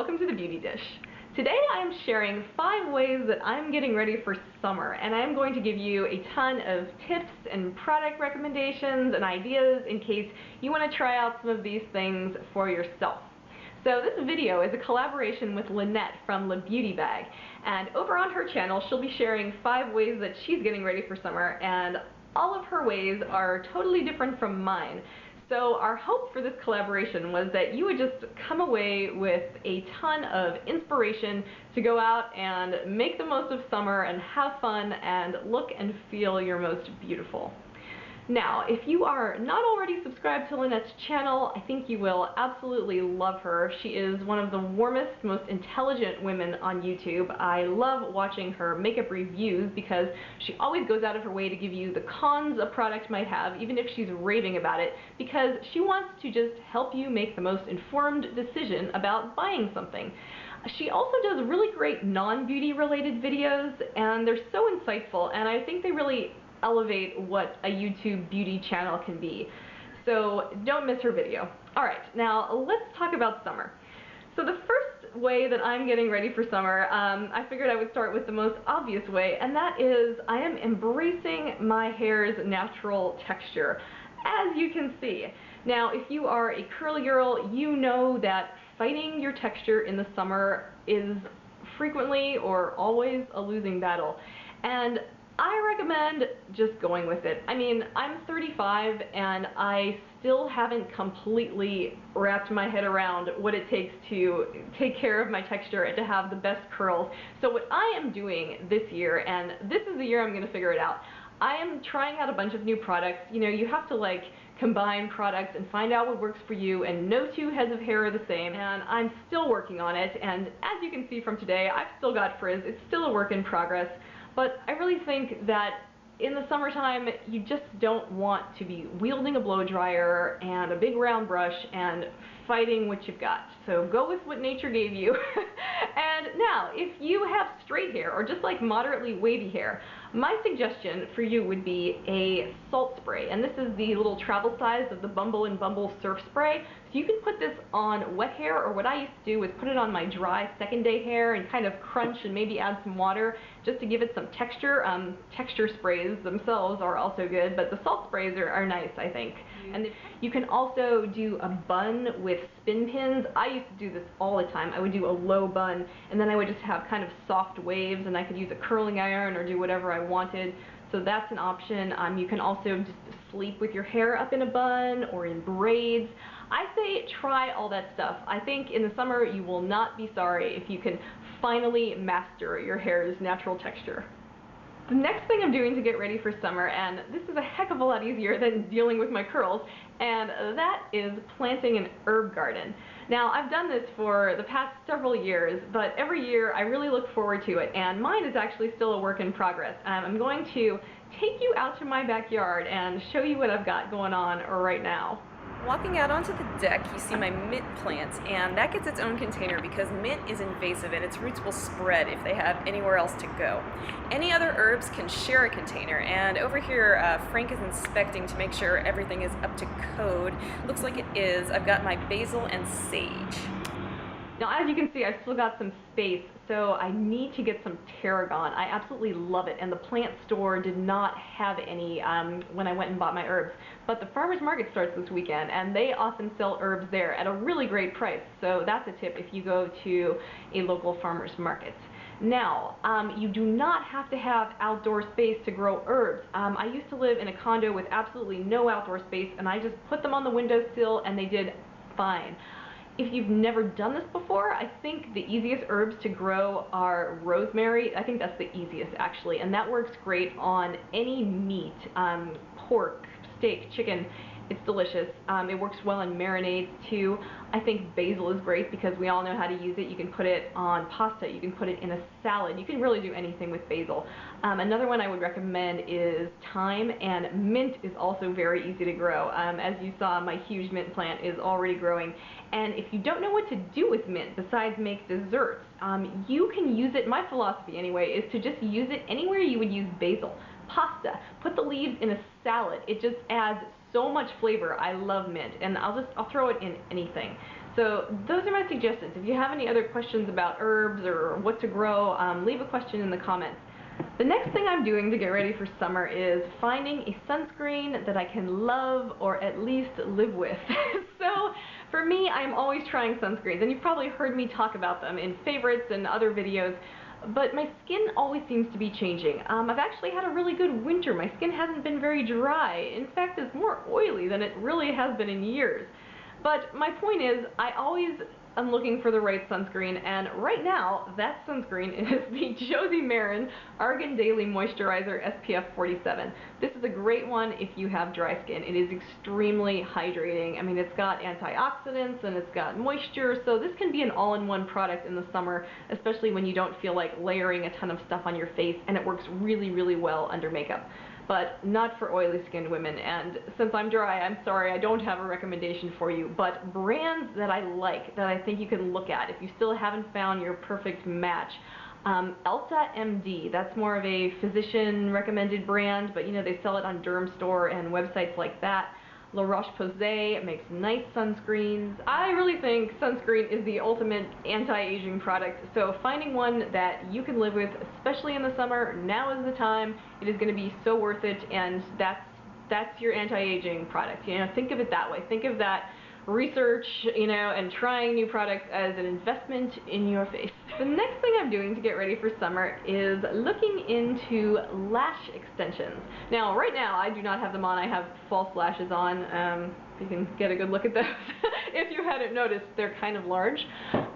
welcome to the Beauty Dish. Today I am sharing 5 ways that I'm getting ready for summer, and I'm going to give you a ton of tips and product recommendations and ideas in case you want to try out some of these things for yourself. So this video is a collaboration with Lynette from Le Beauty Bag, and over on her channel she'll be sharing 5 ways that she's getting ready for summer, and all of her ways are totally different from mine. So our hope for this collaboration was that you would just come away with a ton of inspiration to go out and make the most of summer and have fun and look and feel your most beautiful. Now, if you are not already subscribed to Lynette's channel, I think you will absolutely love her. She is one of the warmest, most intelligent women on YouTube. I love watching her makeup reviews because she always goes out of her way to give you the cons a product might have, even if she's raving about it, because she wants to just help you make the most informed decision about buying something. She also does really great non-beauty related videos, and they're so insightful, and I think they really elevate what a YouTube beauty channel can be. So don't miss her video. Alright, now let's talk about summer. So the first way that I'm getting ready for summer, I figured I would start with the most obvious way, and that is I am embracing my hair's natural texture, as you can see. Now, if you are a curly girl, you know that fighting your texture in the summer is frequently or always a losing battle. And I recommend just going with it. I mean, I'm 35 and I still haven't completely wrapped my head around what it takes to take care of my texture and to have the best curls. So what I am doing this year, and this is the year I'm going to figure it out, I am trying out a bunch of new products. You know, you have to like combine products and find out what works for you, and no two heads of hair are the same, and I'm still working on it, and as you can see from today, I've still got frizz. It's still a work in progress. But I really think that in the summertime, you just don't want to be wielding a blow dryer and a big round brush and fighting what you've got. So go with what nature gave you. And now, if you have straight hair or just like moderately wavy hair, my suggestion for you would be a salt spray. And this is the little travel size of the Bumble and Bumble Surf Spray. So you can put this on wet hair, or what I used to do was put it on my dry second day hair and kind of crunch and maybe add some water just to give it some texture. Texture sprays themselves are also good, but the salt sprays are nice, I think. And you can also do a bun with spin pins. I used to do this all the time. I would do a low bun, and then I would just have kind of soft waves, and I could use a curling iron or do whatever I wanted. So that's an option. You can also just sleep with your hair up in a bun or in braids. I say try all that stuff. I think in the summer you will not be sorry if you can finally master your hair's natural texture. The next thing I'm doing to get ready for summer, and this is a heck of a lot easier than dealing with my curls, and that is planting an herb garden. Now, I've done this for the past several years, but every year I really look forward to it, and mine is actually still a work in progress. I'm going to take you out to my backyard and show you what I've got going on right now. Walking out onto the deck, you see my mint plant, and that gets its own container because mint is invasive and its roots will spread if they have anywhere else to go. Any other herbs can share a container, and over here Frank is inspecting to make sure everything is up to code. Looks like it is. I've got my basil and sage. Now, as you can see, I've still got some space, so I need to get some tarragon. I absolutely love it, and the plant store did not have any when I went and bought my herbs. But the farmer's market starts this weekend, and they often sell herbs there at a really great price. So that's a tip if you go to a local farmer's market. Now, you do not have to have outdoor space to grow herbs. I used to live in a condo with absolutely no outdoor space, and I just put them on the windowsill, and they did fine. If you've never done this before, I think the easiest herbs to grow are rosemary. I think that's the easiest, actually, and that works great on any meat, pork, steak, chicken. It's delicious. It works well in marinades too. I think basil is great because we all know how to use it. You can put it on pasta, you can put it in a salad, you can really do anything with basil. Another one I would recommend is thyme, and mint is also very easy to grow. As you saw, my huge mint plant is already growing. And if you don't know what to do with mint besides make desserts, you can use it, my philosophy anyway, is to just use it anywhere you would use basil. Pasta, put the leaves in a salad. It just adds so much flavor. I love mint, and I'll throw it in anything. So those are my suggestions. If you have any other questions about herbs or what to grow, leave a question in the comments. The next thing I'm doing to get ready for summer is finding a sunscreen that I can love or at least live with. So for me, I'm always trying sunscreens, and you've probably heard me talk about them in favorites and other videos, but my skin always seems to be changing. I've actually had a really good winter. My skin hasn't been very dry. In fact, it's more oily than it really has been in years. But my point is, I always am looking for the right sunscreen, and right now, that sunscreen is the Josie Maran Argan Daily Moisturizer SPF 47. This is a great one if you have dry skin. It is extremely hydrating. I mean, it's got antioxidants and it's got moisture, so this can be an all-in-one product in the summer, especially when you don't feel like layering a ton of stuff on your face, and it works really, really well under makeup. But not for oily skinned women, and since I'm dry, I'm sorry, I don't have a recommendation for you, but brands that I like, that I think you can look at if you still haven't found your perfect match. Elta MD, that's more of a physician recommended brand, but you know, they sell it on Derm Store and websites like that. La Roche-Posay makes nice sunscreens. I really think sunscreen is the ultimate anti-aging product, so finding one that you can live with, especially in the summer, now is the time. It is going to be so worth it, and that's your anti-aging product. You know, think of it that way. Think of that research, you know, and trying new products as an investment in your face. The next thing I'm doing to get ready for summer is looking into lash extensions. Now, right now, I do not have them on. I have false lashes on. You can get a good look at those. If you hadn't noticed, they're kind of large.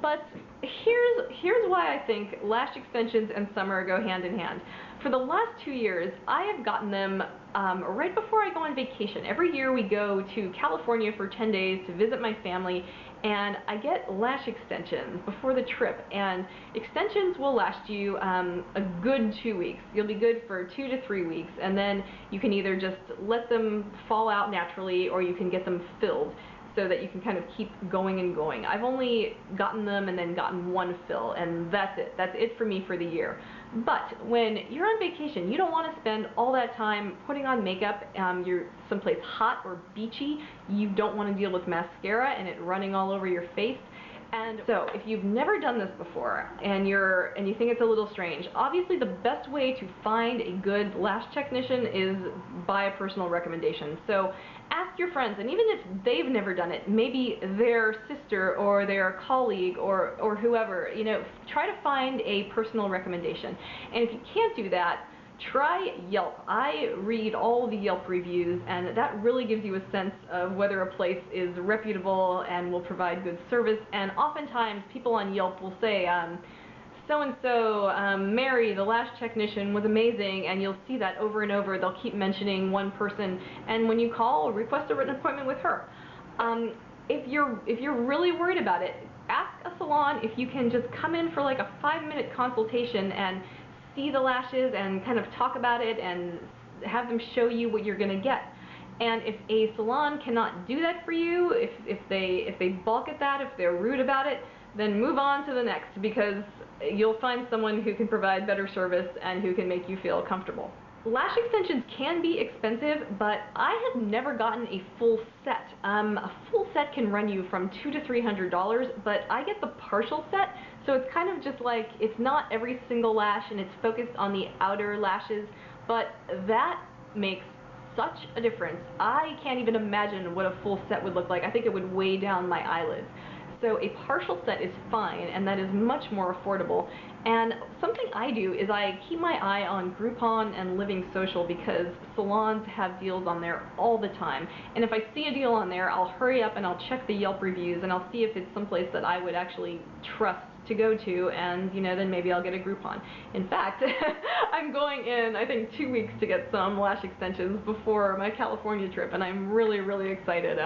But here's why I think lash extensions and summer go hand in hand. For the last 2 years, I have gotten them right before I go on vacation. Every year we go to California for 10 days to visit my family, and I get lash extensions before the trip. And extensions will last you a good 2 weeks. You'll be good for 2 to 3 weeks, and then you can either just let them fall out naturally, or you can get them filled, so that you can kind of keep going and going. I've only gotten them and then gotten one fill, and that's it. That's it for me for the year. But when you're on vacation, you don't want to spend all that time putting on makeup. You're someplace hot or beachy. You don't want to deal with mascara and it running all over your face. And so, if you've never done this before and you think it's a little strange, obviously the best way to find a good lash technician is by a personal recommendation. So ask your friends, and even if they've never done it, maybe their sister or their colleague or whoever, you know, try to find a personal recommendation. And if you can't do that, try Yelp. I read all the Yelp reviews, and that really gives you a sense of whether a place is reputable and will provide good service. And oftentimes people on Yelp will say, so-and-so, Mary, the lash technician, was amazing, and you'll see that over and over. They'll keep mentioning one person, and when you call, request a written appointment with her. If you're really worried about it, ask a salon if you can just come in for like a 5-minute consultation and see the lashes and kind of talk about it and have them show you what you're going to get. And if a salon cannot do that for you, if they balk at that, if they're rude about it, then move on to the next, because you'll find someone who can provide better service and who can make you feel comfortable. Lash extensions can be expensive, but I have never gotten a full set. A full set can run you from $200 to $300, but I get the partial set, so it's kind of just like, it's not every single lash and it's focused on the outer lashes, but that makes such a difference. I can't even imagine what a full set would look like. I think it would weigh down my eyelids. So a partial set is fine, and that is much more affordable. And something I do is I keep my eye on Groupon and Living Social, because salons have deals on there all the time. And if I see a deal on there, I'll hurry up and I'll check the Yelp reviews, and I'll see if it's someplace that I would actually trust to go to, and you know, then maybe I'll get a Groupon. In fact, I'm going in, I think, 2 weeks to get some lash extensions before my California trip, and I'm really, really excited.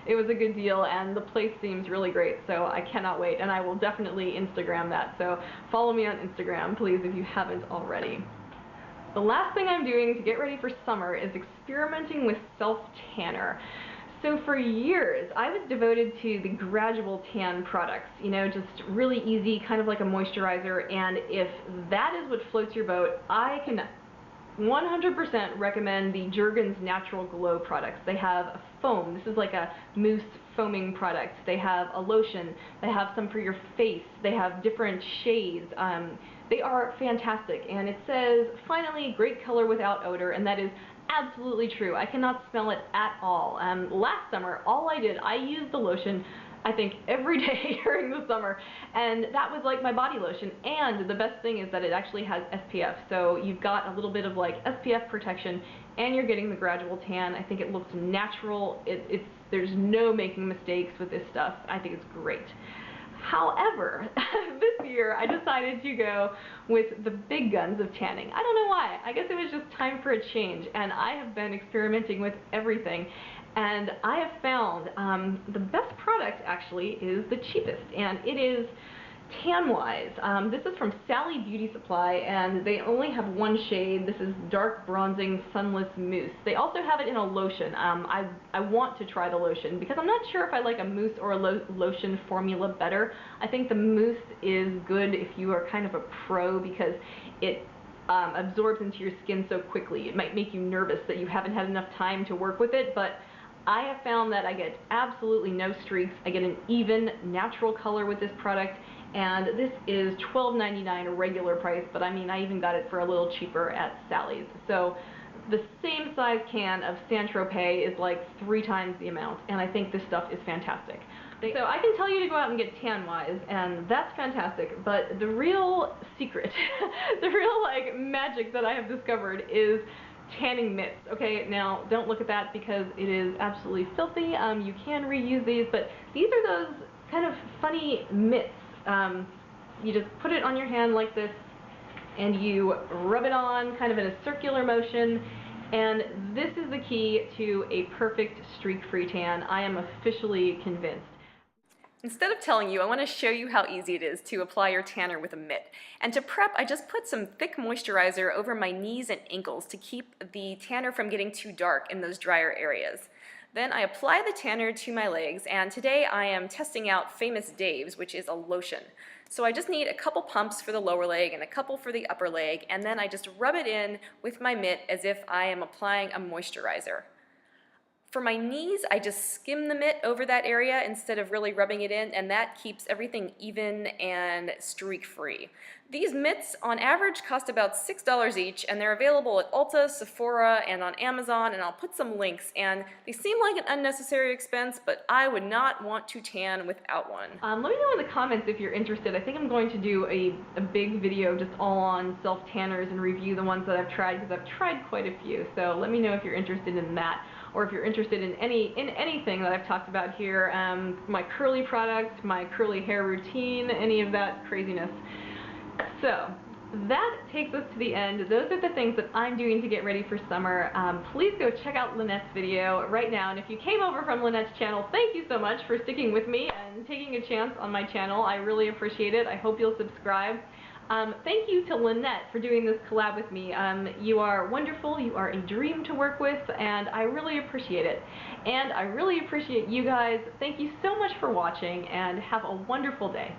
It was a good deal, and the place seems really great, so I cannot wait, and I will definitely Instagram that. So follow me on Instagram, please, if you haven't already. The last thing I'm doing to get ready for summer is experimenting with self-tanner. So for years, I was devoted to the gradual tan products, you know, just really easy, kind of like a moisturizer, and if that is what floats your boat, I can 100% recommend the Jergens Natural Glow products. They have a foam. This is like a mousse foaming product. They have a lotion. They have some for your face. They have different shades. They are fantastic. And it says, finally, great color without odor, and that is absolutely true. I cannot smell it at all. Last summer, all I did, I used the lotion I think every day during the summer, and that was like my body lotion. And the best thing is that it actually has SPF, so you've got a little bit of like SPF protection, and you're getting the gradual tan. I think it looks natural. There's no making mistakes with this stuff. I think it's great. However, this year I decided to go with the big guns of tanning. I don't know why. I guess it was just time for a change, and I have been experimenting with everything. And I have found the best product actually is the cheapest, and it is tan-wise. This is from Sally Beauty Supply, and they only have one shade. This is Dark Bronzing Sunless Mousse. They also have it in a lotion. I want to try the lotion because I'm not sure if I like a mousse or a lotion formula better. I think the mousse is good if you are kind of a pro because it absorbs into your skin so quickly. It might make you nervous that you haven't had enough time to work with it, but I have found that I get absolutely no streaks. I get an even, natural color with this product, and this is $12.99 regular price, but I mean, I even got it for a little cheaper at Sally's. So the same size can of Saint-Tropez is like 3 times the amount, and I think this stuff is fantastic. So I can tell you to go out and get tan-wise, and that's fantastic, but the real secret, the real like magic that I have discovered is tanning mitts. Okay, now don't look at that because it is absolutely filthy. You can reuse these, but these are those kind of funny mitts. You just put it on your hand like this, and you rub it on kind of in a circular motion, and this is the key to a perfect streak-free tan. I am officially convinced. Instead of telling you, I want to show you how easy it is to apply your tanner with a mitt. And to prep, I just put some thick moisturizer over my knees and ankles to keep the tanner from getting too dark in those drier areas. Then I apply the tanner to my legs, and today I am testing out Famous Dave's, which is a lotion. So I just need a couple pumps for the lower leg and a couple for the upper leg, and then I just rub it in with my mitt as if I am applying a moisturizer. For my knees, I just skim the mitt over that area instead of really rubbing it in, and that keeps everything even and streak-free. These mitts, on average, cost about $6 each, and they're available at Ulta, Sephora, and on Amazon, and I'll put some links. And they seem like an unnecessary expense, but I would not want to tan without one. Let me know in the comments if you're interested. I think I'm going to do a big video just all on self-tanners and review the ones that I've tried, because I've tried quite a few. So let me know if you're interested in that, or if you're interested in anything that I've talked about here, my curly product, my curly hair routine, any of that craziness. So that takes us to the end. Those are the things that I'm doing to get ready for summer. Please go check out Lynette's video right now, and if you came over from Lynette's channel, thank you so much for sticking with me and taking a chance on my channel. I really appreciate it. I hope you'll subscribe. Thank you to Lynette for doing this collab with me. You are wonderful, you are a dream to work with, and I really appreciate it. And I really appreciate you guys. Thank you so much for watching, and have a wonderful day.